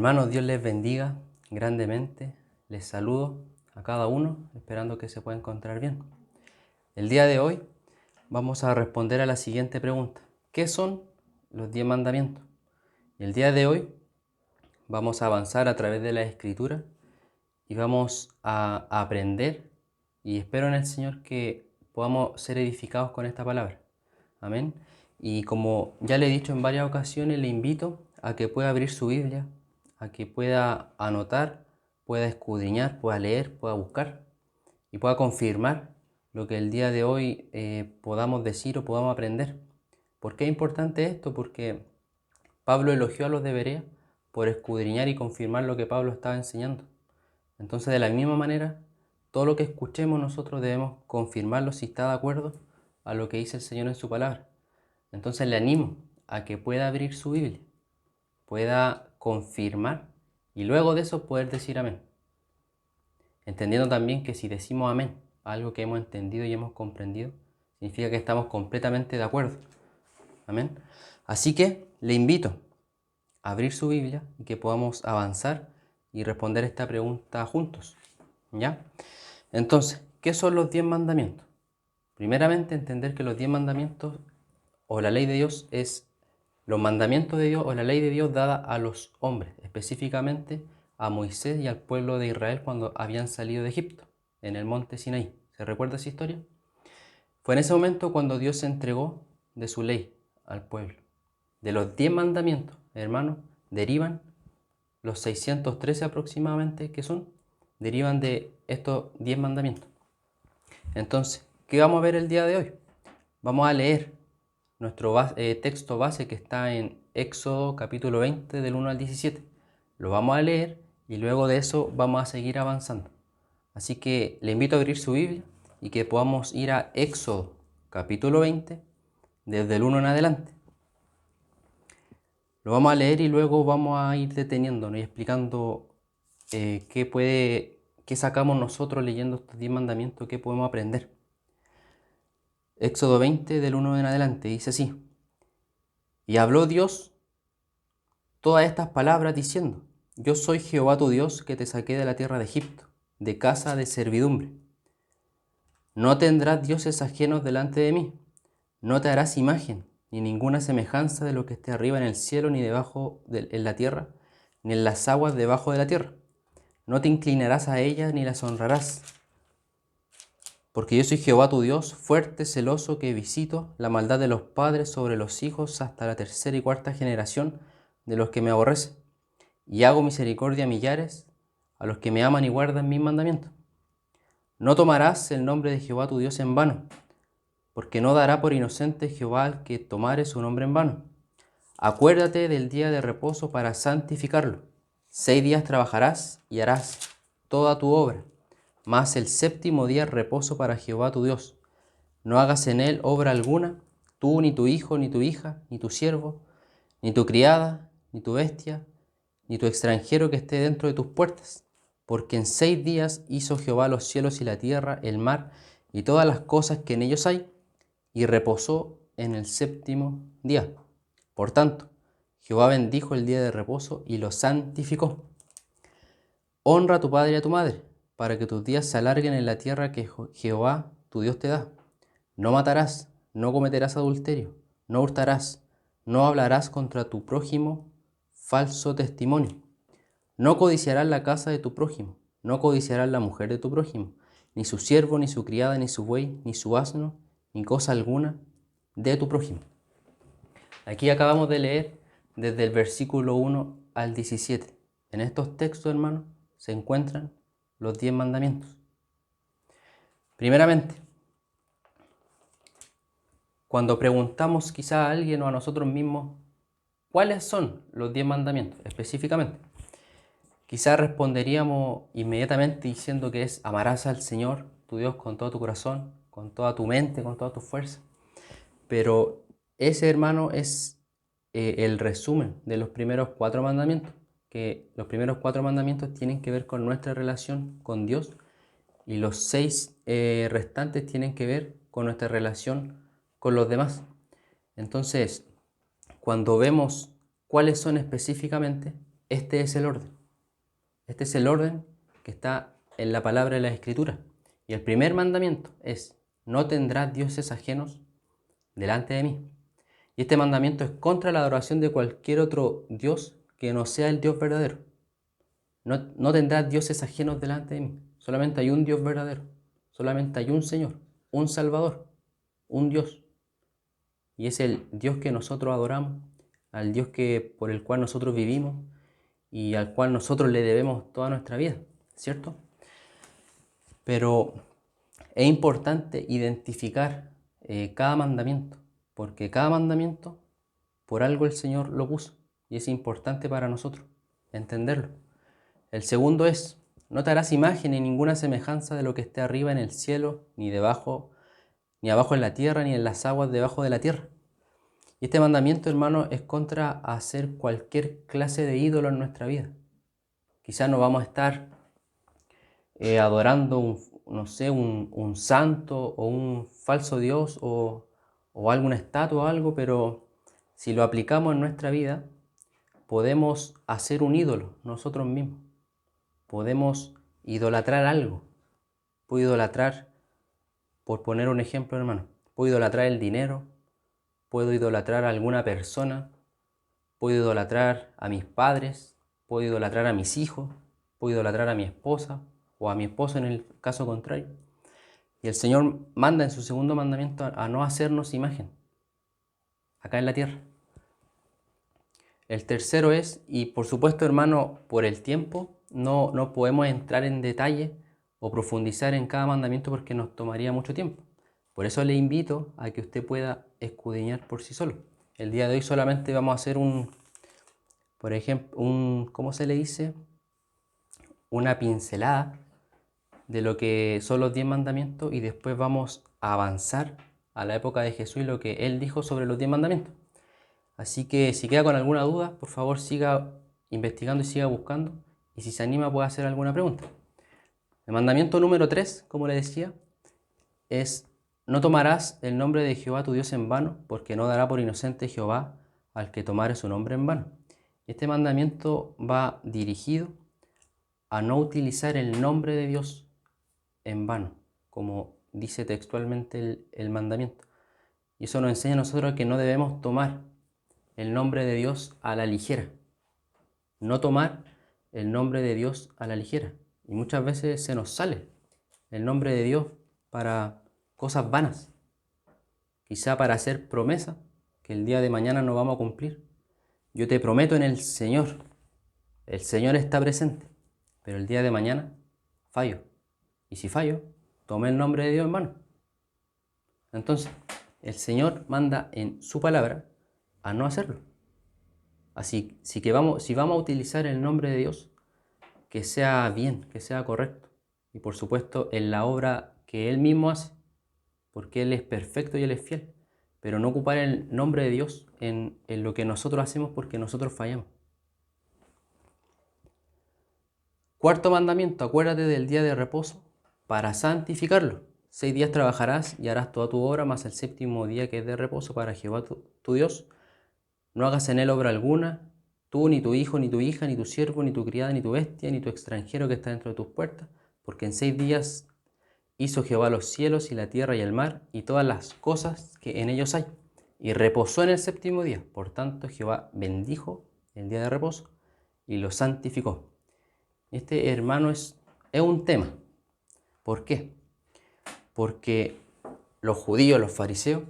Hermanos, Dios les bendiga grandemente. Les saludo a cada uno, esperando que se pueda encontrar bien. El día de hoy vamos a responder a la siguiente pregunta. ¿Qué son los 10 mandamientos? El día de hoy vamos a avanzar a través de la Escritura y vamos a aprender, y espero en el Señor que podamos ser edificados con esta palabra. Amén. Y como ya le he dicho en varias ocasiones, le invito a que pueda abrir su Biblia, a que pueda anotar, pueda escudriñar, pueda leer, pueda buscar y pueda confirmar lo que el día de hoy podamos decir o podamos aprender. ¿Por qué es importante esto? Porque Pablo elogió a los de Berea por escudriñar y confirmar lo que Pablo estaba enseñando. Entonces, de la misma manera, todo lo que escuchemos nosotros debemos confirmarlo si está de acuerdo a lo que dice el Señor en su palabra. Entonces le animo a que pueda abrir su Biblia, pueda confirmar y luego de eso poder decir amén. Entendiendo también que si decimos amén a algo que hemos entendido y hemos comprendido, significa que estamos completamente de acuerdo. Amén. Así que le invito a abrir su Biblia y que podamos avanzar y responder esta pregunta juntos. ¿Ya? Entonces, ¿qué son los 10 mandamientos? Primeramente, entender que los 10 mandamientos o la ley de Dios es los mandamientos de Dios o la ley de Dios dada a los hombres, específicamente a Moisés y al pueblo de Israel cuando habían salido de Egipto, en el monte Sinaí. ¿Se recuerda esa historia? Fue en ese momento cuando Dios se entregó de su ley al pueblo. De los 10 mandamientos, hermanos, derivan los 613 aproximadamente que son, derivan de estos 10 mandamientos. Entonces, ¿qué vamos a ver el día de hoy? Vamos a leer nuestro texto base que está en Éxodo capítulo 20 del 1 al 17. Lo vamos a leer y luego de eso vamos a seguir avanzando. Así que le invito a abrir su Biblia y que podamos ir a Éxodo capítulo 20 desde el 1 en adelante. Lo vamos a leer y luego vamos a ir deteniéndonos y explicando qué sacamos nosotros leyendo estos 10 mandamientos, qué podemos aprender. Éxodo 20 del 1 en adelante dice así: Y habló Dios todas estas palabras diciendo: Yo soy Jehová tu Dios que te saqué de la tierra de Egipto, de casa de servidumbre. No tendrás dioses ajenos delante de mí. No te harás imagen, ni ninguna semejanza de lo que esté arriba en el cielo, ni debajo en la tierra, ni en las aguas debajo de la tierra. No te inclinarás a ellas, ni las honrarás. Porque yo soy Jehová tu Dios, fuerte, celoso, que visito la maldad de los padres sobre los hijos hasta la tercera y cuarta generación de los que me aborrecen. Y hago misericordia a millares, a los que me aman y guardan mis mandamientos. No tomarás el nombre de Jehová tu Dios en vano, porque no dará por inocente Jehová al que tomare su nombre en vano. Acuérdate del día de reposo para santificarlo. 6 días trabajarás y harás toda tu obra, mas el séptimo día es reposo para Jehová tu Dios. No hagas en él obra alguna, tú, ni tu hijo, ni tu hija, ni tu siervo, ni tu criada, ni tu bestia, ni tu extranjero que esté dentro de tus puertas. Porque en 6 días hizo Jehová los cielos y la tierra, el mar y todas las cosas que en ellos hay, y reposó en el séptimo día. Por tanto, Jehová bendijo el día de reposo y lo santificó. Honra a tu padre y a tu madre, para que tus días se alarguen en la tierra que Jehová tu Dios te da. No matarás, no cometerás adulterio, no hurtarás, no hablarás contra tu prójimo falso testimonio. No codiciarás la casa de tu prójimo, no codiciarás la mujer de tu prójimo, ni su siervo, ni su criada, ni su buey, ni su asno, ni cosa alguna de tu prójimo. Aquí acabamos de leer desde el versículo 1 al 17. En estos textos, hermanos, se encuentran los 10 mandamientos. Primeramente, cuando preguntamos quizá a alguien o a nosotros mismos, ¿cuáles son los 10 mandamientos específicamente? Quizá responderíamos inmediatamente diciendo que es: amarás al Señor, tu Dios, con todo tu corazón, con toda tu mente, con toda tu fuerza. Pero ese, hermano, es el resumen de los primeros 4 mandamientos, que los primeros 4 mandamientos tienen que ver con nuestra relación con Dios y los 6 restantes tienen que ver con nuestra relación con los demás. Entonces, cuando vemos cuáles son específicamente, este es el orden. Este es el orden que está en la palabra de la Escritura. Y el primer mandamiento es: no tendrás dioses ajenos delante de mí. Y este mandamiento es contra la adoración de cualquier otro Dios que no sea el Dios verdadero. No tendrás dioses ajenos delante de mí. Solamente hay un Dios verdadero. Solamente hay un Señor, un Salvador, un Dios. Y es el Dios que nosotros adoramos, al Dios por el cual nosotros vivimos y al cual nosotros le debemos toda nuestra vida, ¿cierto? Pero es importante identificar cada mandamiento, porque cada mandamiento, por algo el Señor lo puso, y es importante para nosotros entenderlo. El segundo es: no te harás imagen ni ninguna semejanza de lo que esté arriba en el cielo, ni abajo en la tierra, ni en las aguas debajo de la tierra. Y este mandamiento, hermano, es contra hacer cualquier clase de ídolo en nuestra vida. Quizás no vamos a estar adorando un santo o un falso Dios o alguna estatua o algo, pero si lo aplicamos en nuestra vida, podemos hacer un ídolo nosotros mismos. Podemos idolatrar algo. Puedo idolatrar, por poner un ejemplo, hermano, puedo idolatrar el dinero, puedo idolatrar a alguna persona, puedo idolatrar a mis padres, puedo idolatrar a mis hijos, puedo idolatrar a mi esposa o a mi esposo en el caso contrario. Y el Señor manda en su segundo mandamiento a no hacernos imagen acá en la tierra. El tercero es, y por supuesto, hermano, por el tiempo no podemos entrar en detalle o profundizar en cada mandamiento porque nos tomaría mucho tiempo. Por eso le invito a que usted pueda escudriñar por sí solo. El día de hoy solamente vamos a hacer por ejemplo, ¿cómo se le dice? Una pincelada de lo que son los 10 mandamientos, y después vamos a avanzar a la época de Jesús y lo que Él dijo sobre los 10 mandamientos. Así que si queda con alguna duda, por favor siga investigando y siga buscando, y si se anima puede hacer alguna pregunta. El mandamiento número 3, como le decía, es: no tomarás el nombre de Jehová tu Dios en vano, porque no dará por inocente Jehová al que tomare su nombre en vano. Este mandamiento va dirigido a no utilizar el nombre de Dios en vano, como dice textualmente el mandamiento. Y eso nos enseña a nosotros que no debemos tomar el nombre de Dios a la ligera. No tomar el nombre de Dios a la ligera. Y muchas veces se nos sale el nombre de Dios para cosas vanas. Quizá para hacer promesas que el día de mañana no vamos a cumplir. Yo te prometo en el Señor. El Señor está presente. Pero el día de mañana fallo. Y si fallo, tomé el nombre de Dios en vano. Entonces, el Señor manda en su palabra a no hacerlo. Así que si vamos a utilizar el nombre de Dios, que sea bien, que sea correcto. Y por supuesto en la obra que Él mismo hace, porque Él es perfecto y Él es fiel. Pero no ocupar el nombre de Dios en lo que nosotros hacemos, porque nosotros fallamos. Cuarto mandamiento: acuérdate del día de reposo para santificarlo. 6 días trabajarás y harás toda tu obra, mas el séptimo día, que es de reposo para Jehová tu Dios, no hagas en él obra alguna, tú, ni tu hijo, ni tu hija, ni tu siervo, ni tu criada, ni tu bestia, ni tu extranjero que está dentro de tus puertas, porque en 6 días hizo Jehová los cielos y la tierra y el mar y todas las cosas que en ellos hay, y reposó en el séptimo día. Por tanto, Jehová bendijo el día de reposo y lo santificó. Este, hermano, es un tema. ¿Por qué? Porque los judíos, los fariseos,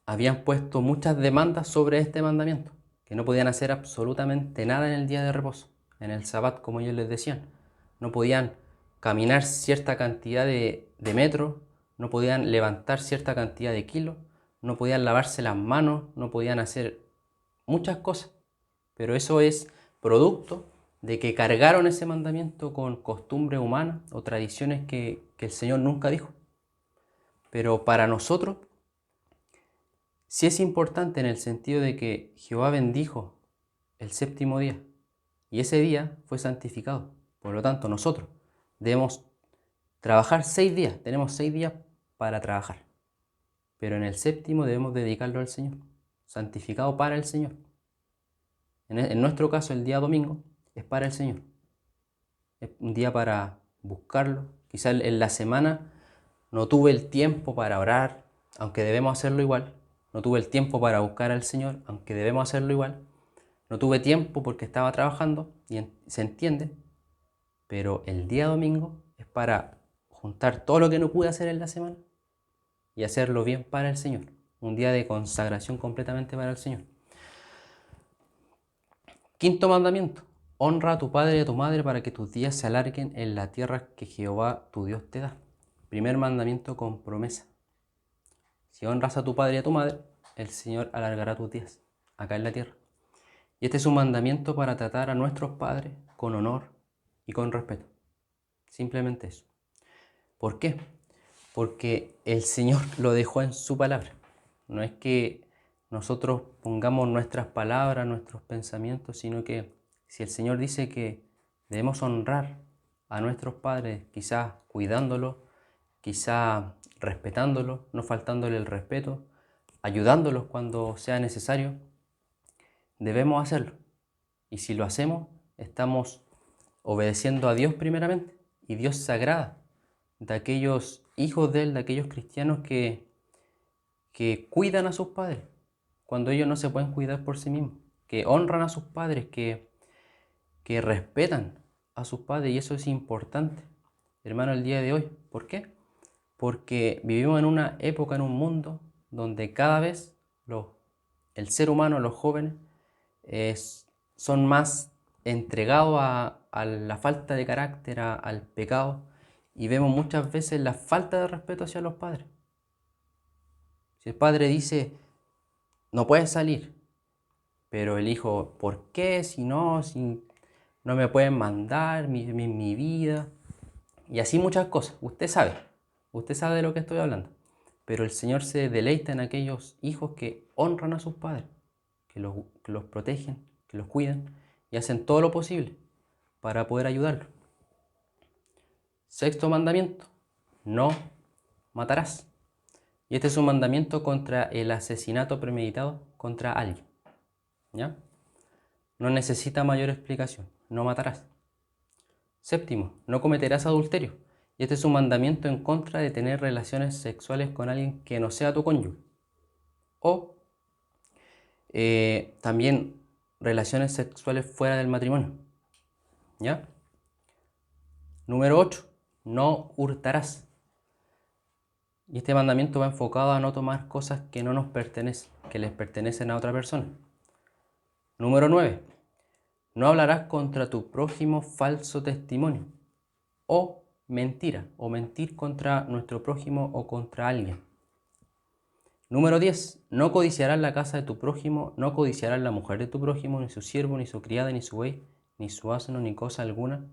habían puesto muchas demandas sobre este mandamiento, que no podían hacer absolutamente nada en el día de reposo, en el Sabbat, como ellos les decían. No podían caminar cierta cantidad de metros, no podían levantar cierta cantidad de kilos, no podían lavarse las manos, no podían hacer muchas cosas. Pero eso es producto de que cargaron ese mandamiento con costumbres humanas o tradiciones que el Señor nunca dijo. Pero para nosotros sí es importante, en el sentido de que Jehová bendijo el séptimo día y ese día fue santificado. Por lo tanto, nosotros debemos trabajar 6 días, tenemos 6 días para trabajar, pero en el séptimo debemos dedicarlo al Señor, santificado para el Señor. En nuestro caso, el día domingo es para el Señor. Es un día para buscarlo. Quizás en la semana no tuve el tiempo para orar, aunque debemos hacerlo igual. No tuve el tiempo para buscar al Señor, aunque debemos hacerlo igual. No tuve tiempo porque estaba trabajando y se entiende. Pero el día domingo es para juntar todo lo que no pude hacer en la semana y hacerlo bien para el Señor. Un día de consagración completamente para el Señor. Quinto mandamiento. Honra a tu padre y a tu madre para que tus días se alarguen en la tierra que Jehová tu Dios te da. Primer mandamiento con promesa. Si honras a tu padre y a tu madre, el Señor alargará tus días acá en la tierra. Y este es un mandamiento para tratar a nuestros padres con honor y con respeto. Simplemente eso. ¿Por qué? Porque el Señor lo dejó en su palabra. No es que nosotros pongamos nuestras palabras, nuestros pensamientos, sino que si el Señor dice que debemos honrar a nuestros padres, quizás cuidándolos, quizás respetándolos, no faltándole el respeto, ayudándolos cuando sea necesario, debemos hacerlo. Y si lo hacemos, estamos obedeciendo a Dios primeramente, y Dios se agrada de aquellos hijos de Él, de aquellos cristianos que cuidan a sus padres, cuando ellos no se pueden cuidar por sí mismos, que honran a sus padres, que respetan a sus padres, y eso es importante, hermano, el día de hoy. ¿Por qué? Porque vivimos en una época, en un mundo, donde cada vez el ser humano, los jóvenes, son más entregados a la falta de carácter, al pecado, y vemos muchas veces la falta de respeto hacia los padres. Si el padre dice, no puedes salir, pero el hijo, ¿por qué? Si no me pueden mandar mi vida. Y así muchas cosas. Usted sabe de lo que estoy hablando. Pero el Señor se deleita en aquellos hijos que honran a sus padres, que los protegen, que los cuidan y hacen todo lo posible para poder ayudarlos. Sexto mandamiento, no matarás. Y este es un mandamiento contra el asesinato premeditado contra alguien. ¿Ya? No necesita mayor explicación. No matarás. Séptimo, no cometerás adulterio. Y este es un mandamiento en contra de tener relaciones sexuales con alguien que no sea tu cónyuge. O también relaciones sexuales fuera del matrimonio. ¿Ya? Número 8, no hurtarás. Y este mandamiento va enfocado a no tomar cosas que no nos pertenecen, que les pertenecen a otra persona. Número 9, no hablarás contra tu prójimo falso testimonio o mentira, o mentir contra nuestro prójimo o contra alguien. Número 10, no codiciarás la casa de tu prójimo, no codiciarás la mujer de tu prójimo, ni su siervo, ni su criada, ni su buey, ni su asno, ni cosa alguna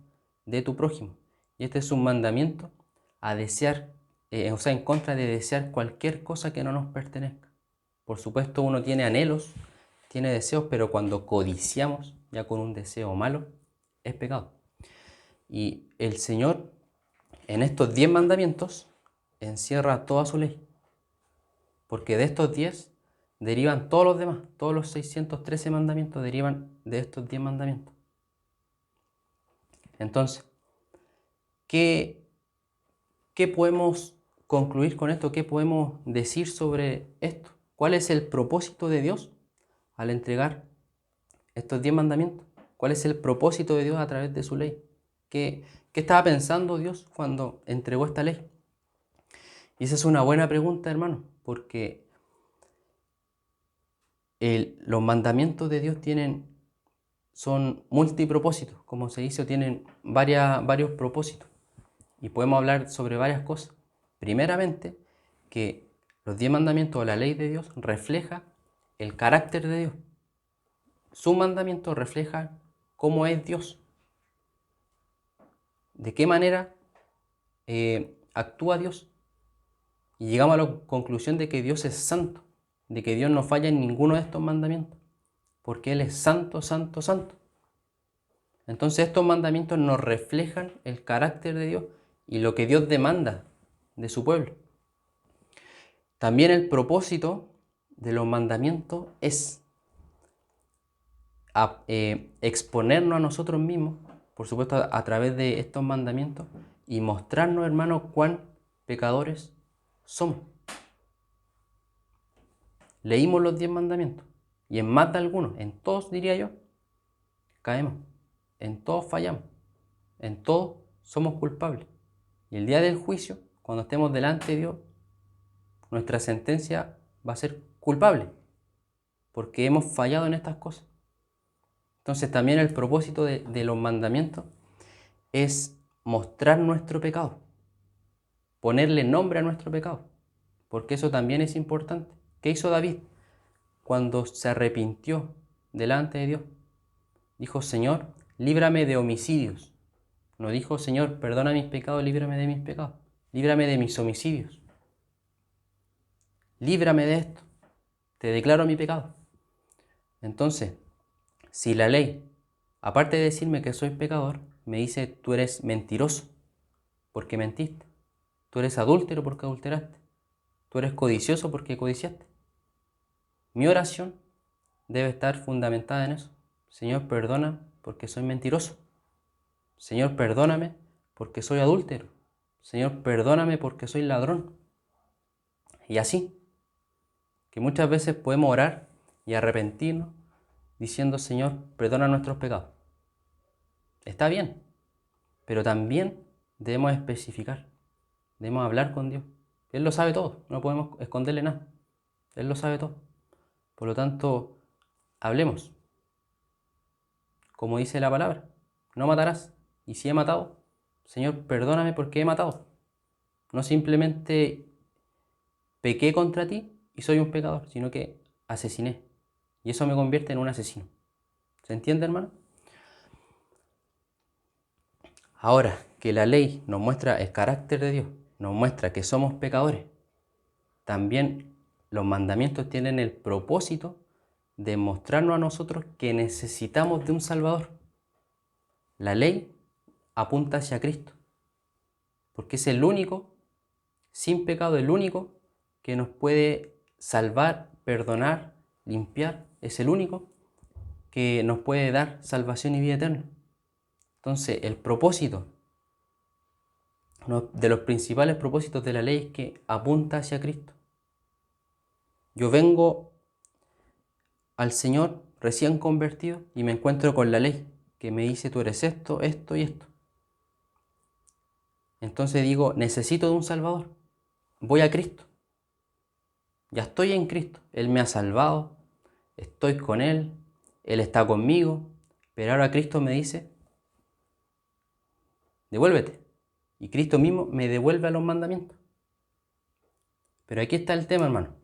de tu prójimo. Y este es un mandamiento a desear, en contra de desear cualquier cosa que no nos pertenezca. Por supuesto, uno tiene anhelos, tiene deseos, pero cuando codiciamos ya con un deseo malo, es pecado. Y el Señor, en estos 10 mandamientos, encierra toda su ley. Porque de estos 10 derivan todos los demás. Todos los 613 mandamientos derivan de estos 10 mandamientos. Entonces, ¿qué podemos concluir con esto? ¿Qué podemos decir sobre esto? ¿Cuál es el propósito de Dios al entregar estos 10 mandamientos? ¿Cuál es el propósito de Dios a través de su ley? ¿Qué estaba pensando Dios cuando entregó esta ley? Y esa es una buena pregunta, hermano, porque los mandamientos de Dios son multipropósitos, como se dice, tienen varios propósitos. Y podemos hablar sobre varias cosas. Primeramente, que los 10 mandamientos o la ley de Dios refleja el carácter de Dios. Su mandamiento refleja cómo es Dios. De qué manera actúa Dios. Y llegamos a la conclusión de que Dios es santo, de que Dios no falla en ninguno de estos mandamientos, porque Él es santo, santo, santo. Entonces estos mandamientos nos reflejan el carácter de Dios y lo que Dios demanda de su pueblo. También el propósito de los mandamientos es exponernos a nosotros mismos, por supuesto a través de estos mandamientos, y mostrarnos, hermanos, cuán pecadores somos. Leímos los 10 mandamientos, y en más de algunos, en todos diría yo, caemos, en todos fallamos, en todos somos culpables. Y el día del juicio, cuando estemos delante de Dios, nuestra sentencia va a ser culpable, porque hemos fallado en estas cosas. Entonces también el propósito de los mandamientos es mostrar nuestro pecado, ponerle nombre a nuestro pecado, porque eso también es importante. ¿Qué hizo David cuando se arrepintió delante de Dios? Dijo: Señor, líbrame de homicidios. No dijo: Señor, perdona mis pecados, líbrame de mis pecados. Líbrame de mis homicidios. Líbrame de esto. Te declaro mi pecado. Entonces, si la ley, aparte de decirme que soy pecador, me dice: tú eres mentiroso porque mentiste. Tú eres adúltero porque adulteraste. Tú eres codicioso porque codiciaste. Mi oración debe estar fundamentada en eso. Señor, perdona porque soy mentiroso. Señor, perdóname porque soy adúltero. Señor, perdóname porque soy ladrón. Y así, que muchas veces podemos orar y arrepentirnos diciendo: Señor, perdona nuestros pecados. Está bien, pero también debemos especificar, debemos hablar con Dios. Él lo sabe todo, no podemos esconderle nada. Él lo sabe todo. Por lo tanto, hablemos. Como dice la palabra, no matarás. Y si he matado, Señor, perdóname porque he matado. No simplemente pequé contra ti y soy un pecador, sino que asesiné. Y eso me convierte en un asesino. ¿Se entiende, hermano? Ahora que la ley nos muestra el carácter de Dios, nos muestra que somos pecadores, también los mandamientos tienen el propósito de mostrarnos a nosotros que necesitamos de un Salvador. La ley apunta hacia Cristo, porque es el único, sin pecado, el único que nos puede salvar, perdonar, limpiar. Es el único que nos puede dar salvación y vida eterna. Entonces, el propósito, uno de los principales propósitos de la ley es que apunta hacia Cristo. Yo vengo al Señor recién convertido y me encuentro con la ley que me dice: tú eres esto, esto y esto. Entonces digo: necesito de un Salvador. Voy a Cristo. Ya estoy en Cristo. Él me ha salvado. Estoy con Él. Él está conmigo. Pero ahora Cristo me dice: devuélvete. Y Cristo mismo me devuelve a los mandamientos. Pero aquí está el tema, hermano.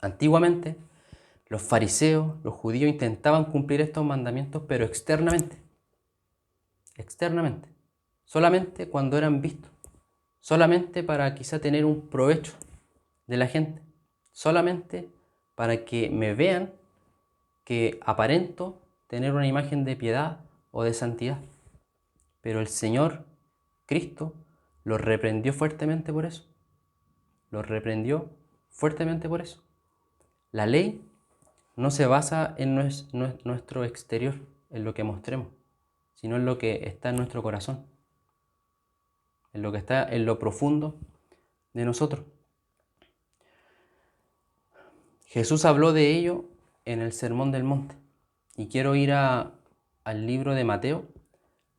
Antiguamente, los fariseos, los judíos intentaban cumplir estos mandamientos, pero externamente. Externamente. Solamente cuando eran vistos. Solamente para quizá tener un provecho de la gente. Solamente para que me vean que aparento tener una imagen de piedad o de santidad. Pero el Señor Cristo los reprendió fuertemente por eso. Los reprendió fuertemente por eso. La ley no se basa en nuestro exterior, en lo que mostremos, sino en lo que está en nuestro corazón, en lo que está en lo profundo de nosotros. Jesús habló de ello en el Sermón del Monte. Y quiero ir al libro de Mateo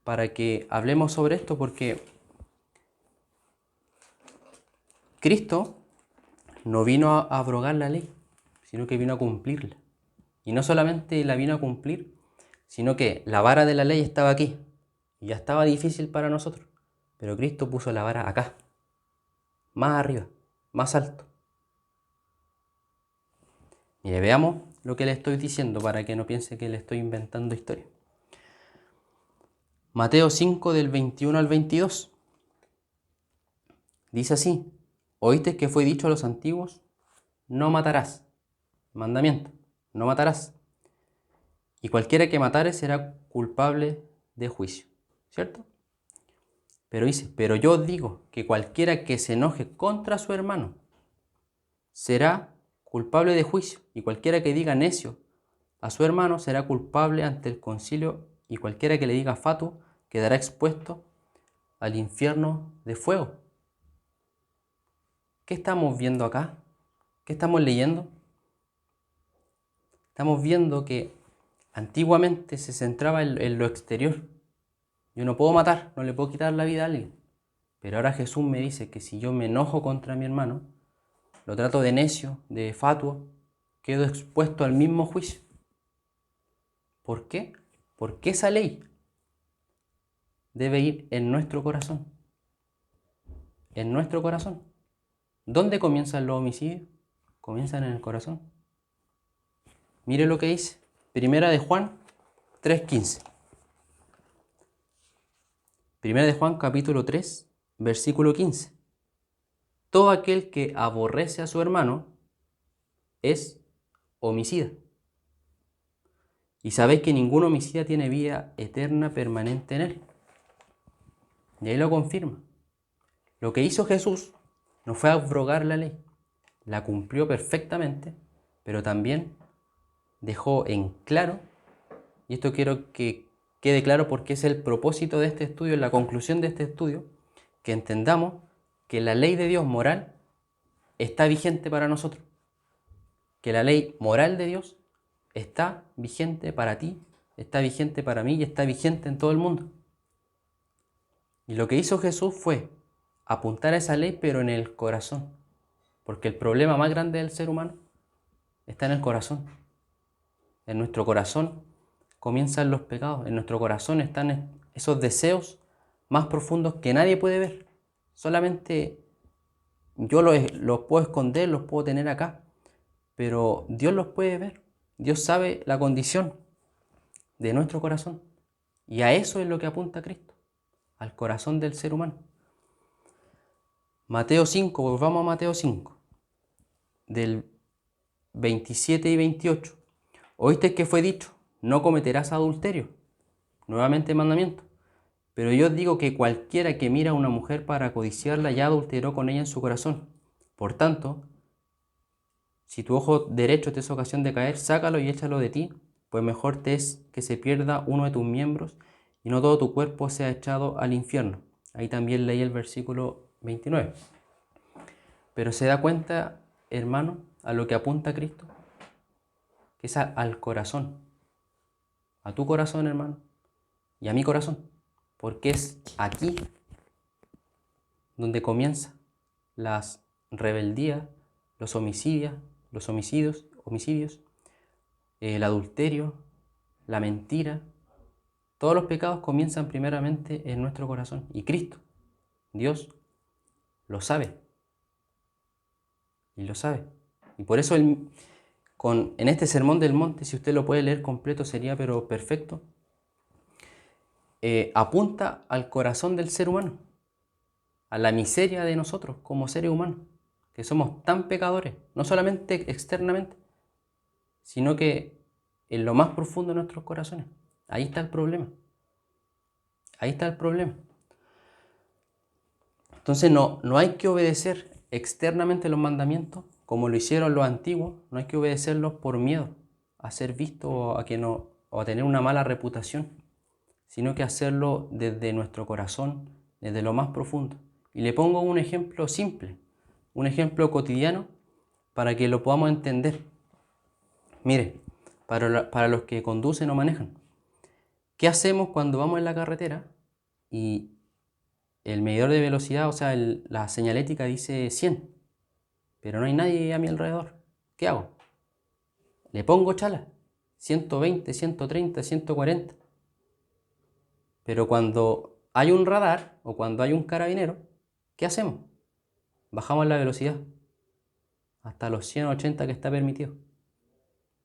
para que hablemos sobre esto, porque Cristo no vino a abrogar la ley, sino que vino a cumplirla. Y no solamente la vino a cumplir, sino que la vara de la ley estaba aquí. Y ya estaba difícil para nosotros. Pero Cristo puso la vara acá, más arriba, más alto. Mire, veamos lo que le estoy diciendo para que no piense que le estoy inventando historia. Mateo 5 del 21 al 22. Dice así: oíste que fue dicho a los antiguos: no matarás. Mandamiento: no matarás. Y cualquiera que matare será culpable de juicio. ¿Cierto? Pero dice: pero yo os digo que cualquiera que se enoje contra su hermano será culpable de juicio. Y cualquiera que diga necio a su hermano será culpable ante el concilio y cualquiera que le diga fatuo quedará expuesto al infierno de fuego. ¿Qué estamos viendo acá? ¿Qué estamos leyendo? Estamos viendo que antiguamente se centraba en lo exterior. Yo no puedo matar, no le puedo quitar la vida a alguien. Pero ahora Jesús me dice que si yo me enojo contra mi hermano, lo trato de necio, de fatuo, quedo expuesto al mismo juicio. ¿Por qué? Porque esa ley debe ir en nuestro corazón. En nuestro corazón. ¿Dónde comienzan los homicidios? Comienzan en el corazón. Mire lo que dice. Primera de Juan 3:15. Primera de Juan capítulo 3, versículo 15. Todo aquel que aborrece a su hermano es homicida. Y sabéis que ningún homicida tiene vida eterna permanente en él. Y ahí lo confirma. Lo que hizo Jesús no fue abrogar la ley. La cumplió perfectamente, pero también dejó en claro, y esto quiero que quede claro porque es el propósito de este estudio, la conclusión de este estudio, que entendamos que la ley de Dios moral está vigente para nosotros. Que la ley moral de Dios está vigente para ti, está vigente para mí y está vigente en todo el mundo. Y lo que hizo Jesús fue apuntar a esa ley, pero en el corazón. Porque el problema más grande del ser humano está en el corazón. En nuestro corazón comienzan los pecados. En nuestro corazón están esos deseos más profundos que nadie puede ver. Solamente yo los puedo esconder, los puedo tener acá. Pero Dios los puede ver. Dios sabe la condición de nuestro corazón. Y a eso es lo que apunta Cristo. Al corazón del ser humano. Mateo 5, volvamos a Mateo 5. Del 27 y 28. Oíste que fue dicho, no cometerás adulterio. Nuevamente mandamiento. Pero yo os digo que cualquiera que mira a una mujer para codiciarla ya adulteró con ella en su corazón. Por tanto, si tu ojo derecho te es ocasión de caer, sácalo y échalo de ti, pues mejor te es que se pierda uno de tus miembros y no todo tu cuerpo sea echado al infierno. Ahí también leí el versículo 29. Pero se da cuenta, hermano, a lo que apunta Cristo, que es al corazón, a tu corazón, hermano, y a mi corazón, porque es aquí donde comienza las rebeldías, los homicidios, el adulterio, la mentira. Todos los pecados comienzan primeramente en nuestro corazón. Y Cristo, Dios, lo sabe. Y lo sabe. Y por eso en este Sermón del Monte, si usted lo puede leer completo, sería pero perfecto. Apunta al corazón del ser humano, a la miseria de nosotros como seres humanos, que somos tan pecadores, no solamente externamente, sino que en lo más profundo de nuestros corazones. Ahí está el problema. Ahí está el problema. Entonces no hay que obedecer externamente los mandamientos como lo hicieron los antiguos. No hay que obedecerlos por miedo a ser visto o a tener una mala reputación, sino que hacerlo desde nuestro corazón, desde lo más profundo. Y le pongo un ejemplo simple, un ejemplo cotidiano para que lo podamos entender. Mire, para los que conducen o manejan, ¿qué hacemos cuando vamos en la carretera y el medidor de velocidad, o sea, la señalética dice 100, pero no hay nadie a mi alrededor? ¿Qué hago? Le pongo chala, 120, 130, 140. Pero cuando hay un radar o cuando hay un carabinero, ¿qué hacemos? Bajamos la velocidad hasta los 180 que está permitido.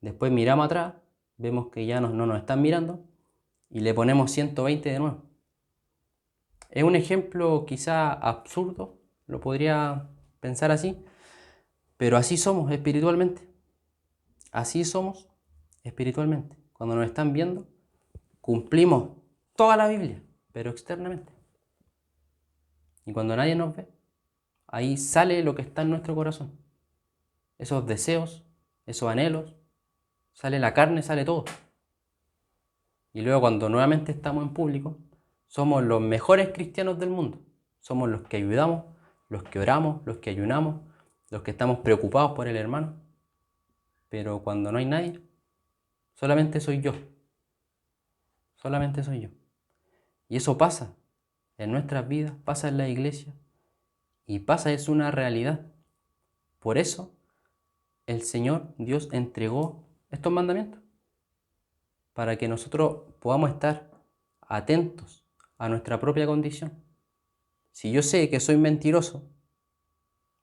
Después miramos atrás, vemos que ya no nos están mirando y le ponemos 120 de nuevo. Es un ejemplo quizá absurdo, lo podría pensar así, pero así somos espiritualmente. Así somos espiritualmente. Cuando nos están viendo, cumplimos toda la Biblia, pero externamente. Y cuando nadie nos ve, ahí sale lo que está en nuestro corazón. Esos deseos, esos anhelos, sale la carne, sale todo. Y luego cuando nuevamente estamos en público, somos los mejores cristianos del mundo. Somos los que ayudamos, los que oramos, los que ayunamos, los que estamos preocupados por el hermano. Pero cuando no hay nadie, solamente soy yo. Solamente soy yo. Y eso pasa en nuestras vidas, pasa en la iglesia y pasa, es una realidad. Por eso el Señor Dios entregó estos mandamientos, para que nosotros podamos estar atentos a nuestra propia condición. Si yo sé que soy mentiroso,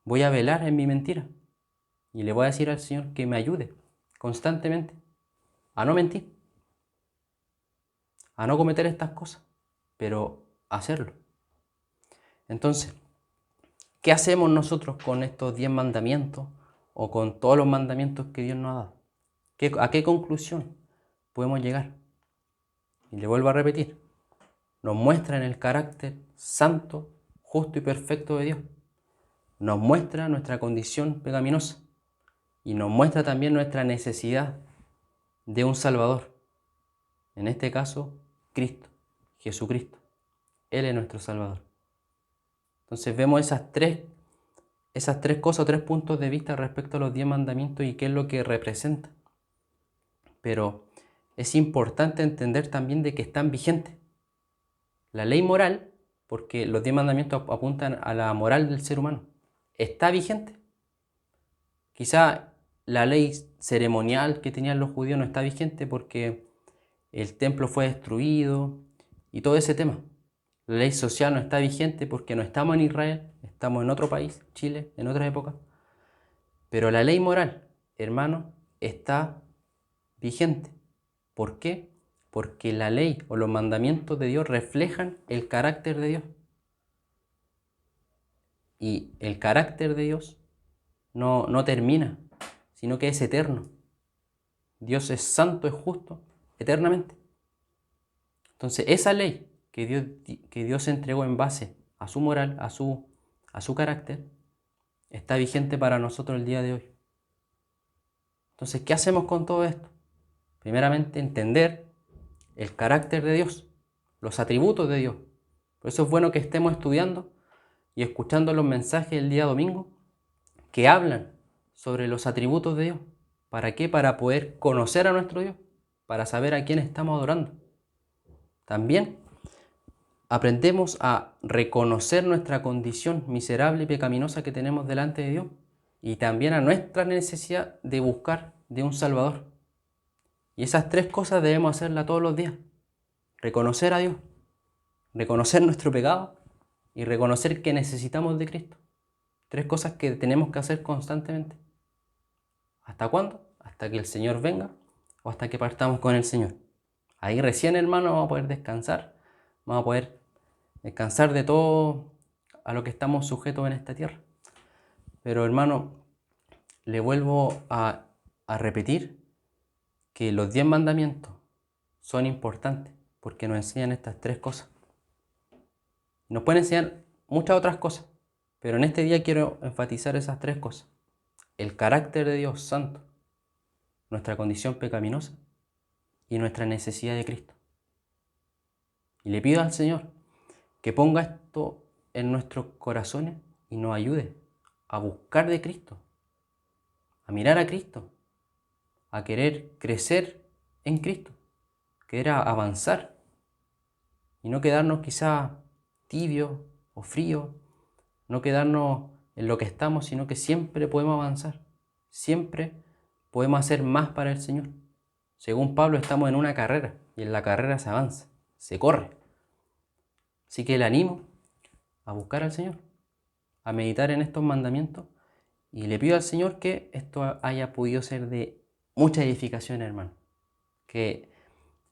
voy a velar en mi mentira y le voy a decir al Señor que me ayude constantemente a no mentir, a no cometer estas cosas, pero a hacerlo. Entonces, ¿qué hacemos nosotros con estos 10 mandamientos o con todos los mandamientos que Dios nos ha dado? ¿A qué conclusión podemos llegar? Y le vuelvo a repetir, nos muestran el carácter santo, justo y perfecto de Dios. Nos muestra nuestra condición pecaminosa y nos muestra también nuestra necesidad de un Salvador. En este caso, Cristo, Jesucristo. Él es nuestro Salvador. Entonces vemos esas tres cosas o 3 puntos de vista respecto a los 10 mandamientos y qué es lo que representan. Pero es importante entender también de que están vigentes. La ley moral, porque los 10 mandamientos apuntan a la moral del ser humano, está vigente. Quizá la ley ceremonial que tenían los judíos no está vigente porque el templo fue destruido y todo ese tema. La ley social no está vigente porque no estamos en Israel, estamos en otro país, Chile, en otra época. Pero la ley moral, hermano, está vigente. ¿Por qué? Porque la ley o los mandamientos de Dios reflejan el carácter de Dios. Y el carácter de Dios no termina, sino que es eterno. Dios es santo, es justo, eternamente. Entonces, esa ley que Dios entregó en base a su moral, a su carácter, está vigente para nosotros el día de hoy. Entonces, ¿qué hacemos con todo esto? Primeramente, entender el carácter de Dios, los atributos de Dios. Por eso es bueno que estemos estudiando y escuchando los mensajes el día domingo que hablan sobre los atributos de Dios. ¿Para qué? Para poder conocer a nuestro Dios, para saber a quién estamos adorando. También aprendemos a reconocer nuestra condición miserable y pecaminosa que tenemos delante de Dios y también a nuestra necesidad de buscar de un Salvador. Y esas 3 cosas debemos hacerlas todos los días. Reconocer a Dios, reconocer nuestro pecado y reconocer que necesitamos de Cristo. 3 cosas que tenemos que hacer constantemente. ¿Hasta cuándo? Hasta que el Señor venga o hasta que partamos con el Señor. Ahí recién, hermano, vamos a poder descansar. Vamos a poder descansar de todo a lo que estamos sujetos en esta tierra. Pero, hermano, le vuelvo a repetir que los 10 mandamientos son importantes porque nos enseñan estas 3 cosas. Nos pueden enseñar muchas otras cosas, pero en este día quiero enfatizar esas 3 cosas. El carácter de Dios santo, nuestra condición pecaminosa y nuestra necesidad de Cristo. Y le pido al Señor que ponga esto en nuestros corazones y nos ayude a buscar de Cristo, a mirar a Cristo, a querer crecer en Cristo, querer avanzar y no quedarnos quizá tibios o fríos, no quedarnos en lo que estamos, sino que siempre podemos avanzar, siempre podemos hacer más para el Señor. Según Pablo, estamos en una carrera y en la carrera se avanza, se corre. Así que le animo a buscar al Señor, a meditar en estos mandamientos y le pido al Señor que esto haya podido ser de mucha edificación, hermano. Que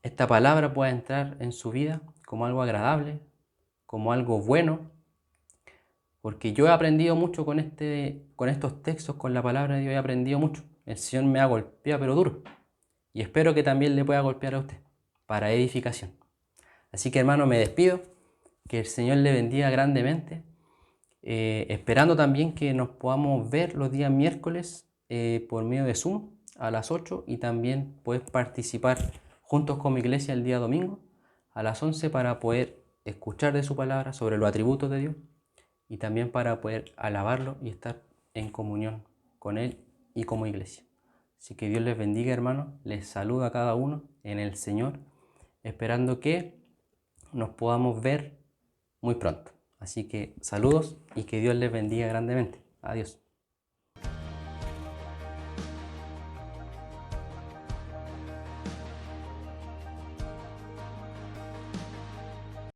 esta palabra pueda entrar en su vida como algo agradable, como algo bueno, porque yo he aprendido mucho con estos textos, con la palabra de Dios he aprendido mucho. El Señor me ha golpeado, pero duro. Y espero que también le pueda golpear a usted, para edificación. Así que, hermano, me despido. Que el Señor le bendiga grandemente. Esperando también que nos podamos ver los días miércoles por medio de Zoom a las 8 y también puedes participar juntos con mi iglesia el día domingo a las 11 para poder escuchar de su palabra sobre los atributos de Dios y también para poder alabarlo y estar en comunión con Él y como iglesia. Así que Dios les bendiga, hermanos. Les saluda a cada uno en el Señor, esperando que nos podamos ver muy pronto. Así que saludos y que Dios les bendiga grandemente. Adiós.